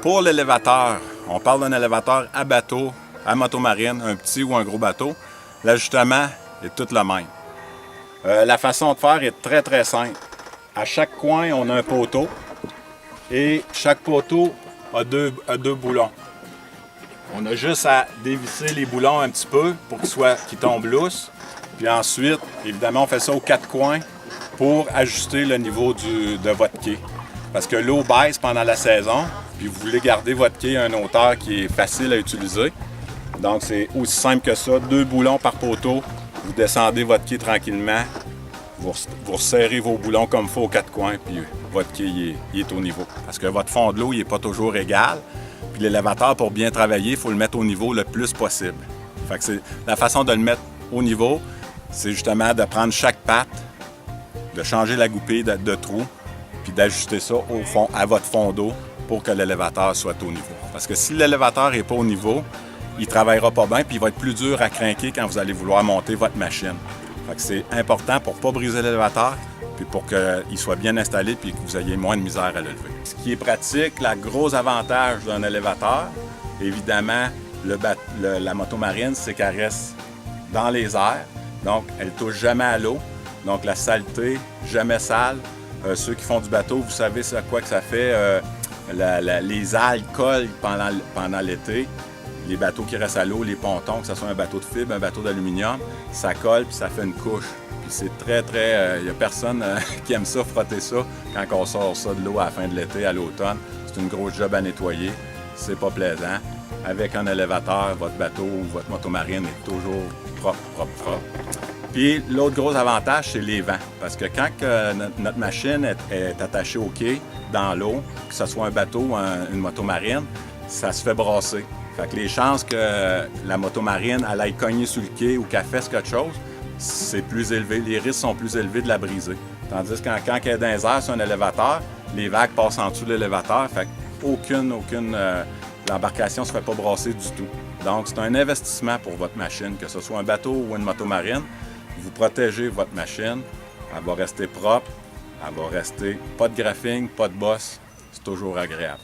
Pour l'élévateur, on parle d'un élévateur à bateau, à motomarine, un petit ou un gros bateau. L'ajustement est tout le même. La façon de faire est très simple. À chaque coin, on a un poteau et chaque poteau a deux boulons. On a juste à dévisser les boulons un petit peu pour qu'ils tombent lousses. Puis ensuite, évidemment, on fait ça aux quatre coins pour ajuster le niveau de votre quai. Parce que l'eau baisse pendant la saison, puis vous voulez garder votre quai à une hauteur qui est facile à utiliser. Donc c'est aussi simple que ça, 2 boulons par poteau, vous descendez votre quai tranquillement, vous resserrez vos boulons comme il faut aux quatre coins, puis votre quai il est au niveau. Parce que votre fond de l'eau n'est pas toujours égal, puis l'élévateur, pour bien travailler, il faut le mettre au niveau le plus possible. Fait que la façon de le mettre au niveau, c'est justement de prendre chaque patte, de changer la goupille de trou, puis d'ajuster ça au fond, à votre fond d'eau pour que l'élévateur soit au niveau. Parce que si l'élévateur n'est pas au niveau, il ne travaillera pas bien, puis il va être plus dur à crinquer quand vous allez vouloir monter votre machine. Fait que c'est important pour ne pas briser l'élévateur, puis pour qu'il soit bien installé, puis que vous ayez moins de misère à le lever. Ce qui est pratique, le gros avantage d'un élévateur, évidemment, la motomarine, c'est qu'elle reste dans les airs, donc elle ne touche jamais à l'eau, donc la saleté, jamais sale. Ceux qui font du bateau, vous savez c'est à quoi que ça fait. Les algues collent pendant l'été. Les bateaux qui restent à l'eau, les pontons, que ce soit un bateau de fibre, un bateau d'aluminium, ça colle puis ça fait une couche. Puis c'est très, il n'y a personne qui aime ça, frotter ça, quand on sort ça de l'eau à la fin de l'été, à l'automne. C'est une grosse job à nettoyer. C'est pas plaisant. Avec un élévateur, votre bateau ou votre motomarine est toujours propre. Puis l'autre gros avantage, c'est les vents. Parce que quand notre machine est attachée au quai, dans l'eau, que ce soit un bateau ou une motomarine, ça se fait brasser. Fait que les chances que la motomarine aille cogner sur le quai ou qu'elle fasse quelque chose, c'est plus élevé. Les risques sont plus élevés de la briser. Tandis que quand elle est dans les airs sur un élévateur, les vagues passent en dessous de l'élévateur. Fait qu'aucune l'embarcation ne se fait pas brasser du tout. Donc c'est un investissement pour votre machine, que ce soit un bateau ou une motomarine. Vous protégez votre machine, elle va rester propre, elle va rester pas de graphing, pas de bosse, c'est toujours agréable.